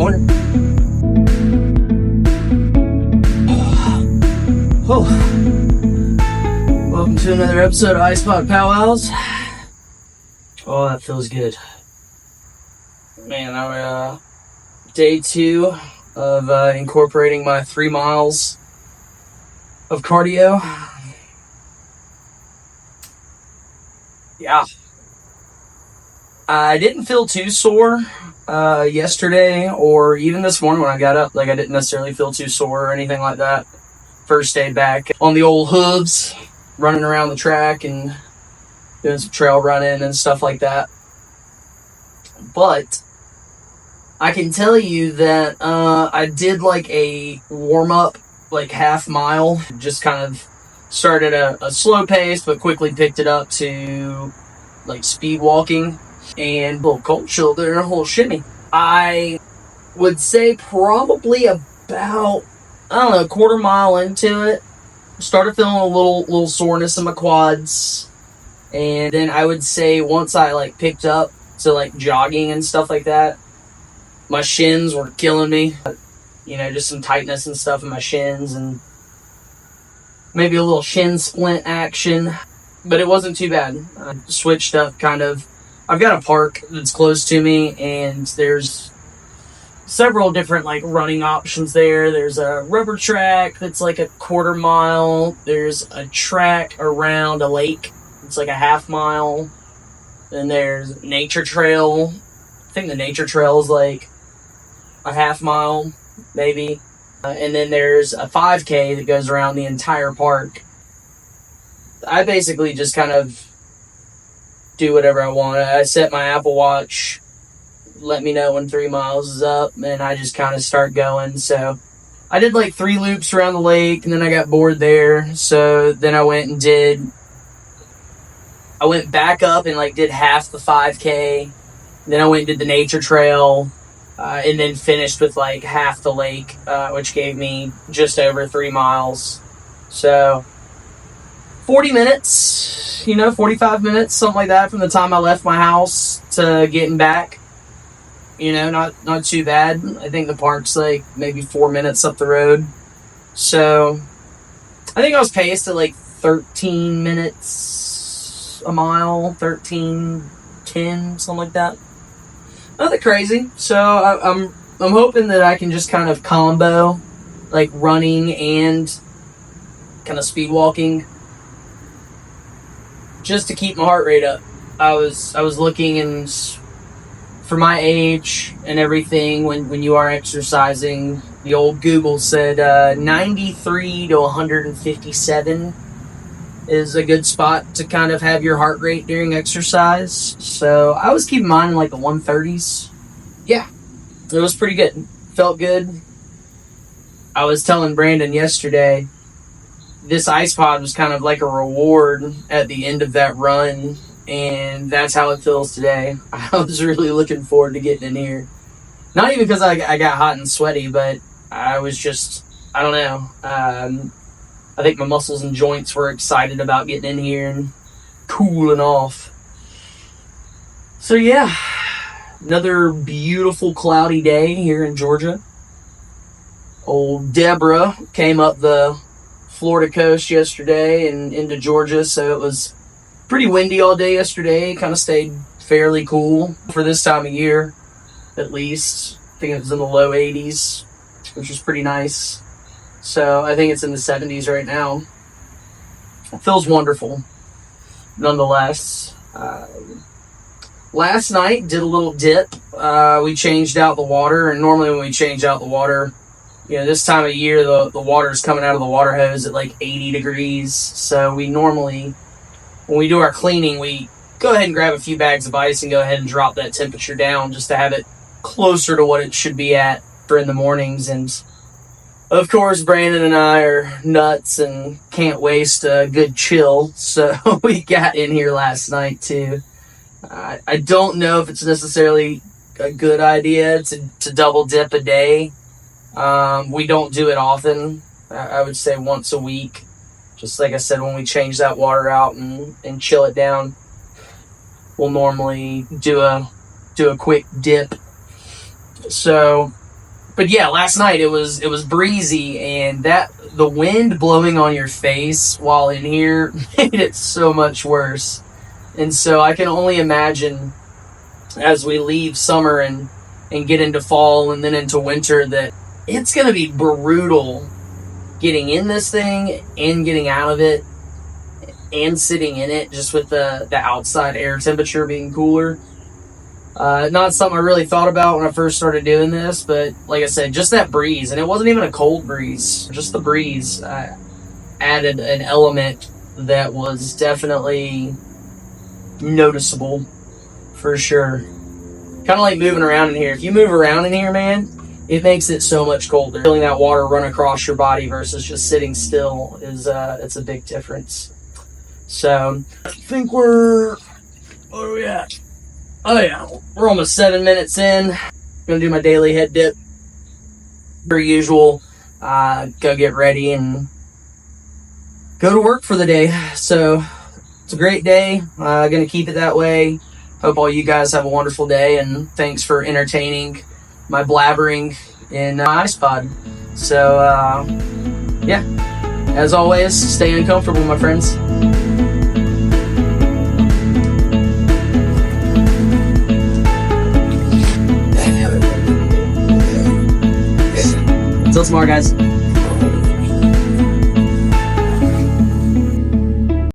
Morning. Oh. Welcome to another episode of Ice Pod Powwows. Oh, that feels good. Man, our day 2 of incorporating my 3 miles of cardio. Yeah. I didn't feel too sore yesterday or even this morning when I got up. Like, I didn't necessarily feel too sore or anything like that. First day back on the old hooves, running around the track and doing some trail running and stuff like that. But I can tell you that I did like a warm-up, like half mile. Just kind of started a slow pace, but quickly picked it up to like speed walking and a little cold shoulder and a whole shimmy. I would say probably about, I don't know, a quarter mile into it, started feeling a little soreness in my quads. And then I would say once I like picked up to like jogging and stuff like that, my shins were killing me. You know, just some tightness and stuff in my shins and maybe a little shin splint action. But it wasn't too bad. I switched up kind of. I've got a park that's close to me, and there's several different like running options there. There's a rubber track that's like a quarter mile. There's a track around a lake. It's like a half mile. Then there's nature trail. I think the nature trail is like a half mile, maybe. And then there's a 5K that goes around the entire park. I basically just kind of do whatever I want. I set my Apple Watch, let me know when 3 miles is up, and I just kind of start going. So I did like 3 loops around the lake, and then I got bored there. So then I went back up and like did half the 5K. Then I went and did the nature trail, and then finished with like half the lake, which gave me just over 3 miles. So 40 minutes, 45 minutes, something like that from the time I left my house to getting back. Not too bad. I think the park's like maybe 4 minutes up the road. So I think I was paced at like 13 minutes a mile, 13:10, something like that. Nothing crazy. So I'm hoping that I can just kind of combo like running and kind of speed walking, just to keep my heart rate up. I was looking, and for my age and everything, when you are exercising, the old Google said 93 to 157 is a good spot to kind of have your heart rate during exercise. So I was keeping mine in like the 130s. Yeah, it was pretty good. Felt good. I was telling Brandon yesterday, this ice pod was kind of like a reward at the end of that run, and that's how it feels today. I was really looking forward to getting in here. Not even because I got hot and sweaty, but I was just, I don't know. I think my muscles and joints were excited about getting in here and cooling off. So yeah, another beautiful cloudy day here in Georgia. Old Deborah came up the Florida coast yesterday and into Georgia, so it was pretty windy all day yesterday. Kind of stayed fairly cool for this time of year, at least. I think it was in the low 80s, which was pretty nice. So I think it's in the 70s right now. It feels wonderful, nonetheless. Last night, did a little dip. We changed out the water, and normally when we change out the water, this time of year, the water's coming out of the water hose at like 80 degrees. So we normally, when we do our cleaning, we go ahead and grab a few bags of ice and go ahead and drop that temperature down just to have it closer to what it should be at for in the mornings. And of course, Brandon and I are nuts and can't waste a good chill. So we got in here last night too. I don't know if it's necessarily a good idea to double dip a day. We don't do it often. I would say once a week. Just like I said, when we change that water out and chill it down, we'll normally do a quick dip. So But yeah, last night it was breezy, and that the wind blowing on your face while in here made it so much worse. And so I can only imagine as we leave summer and get into fall and then into winter that it's going to be brutal getting in this thing and getting out of it and sitting in it, just with the outside air temperature being cooler. Not something I really thought about when I first started doing this, but like I said, just that breeze, and it wasn't even a cold breeze, just the breeze added an element that was definitely noticeable for sure. Kind of like moving around in here. If you move around in here, man, it makes it so much colder. Feeling that water run across your body versus just sitting still is it's a big difference. So I think what are we at? Oh yeah, we're almost 7 minutes in. Gonna do my daily head dip. Per usual, go get ready and go to work for the day. So it's a great day. Gonna keep it that way. Hope all you guys have a wonderful day, and thanks for entertaining my blabbering in my iPod. So yeah, as always, stay uncomfortable, my friends. Until tomorrow, guys.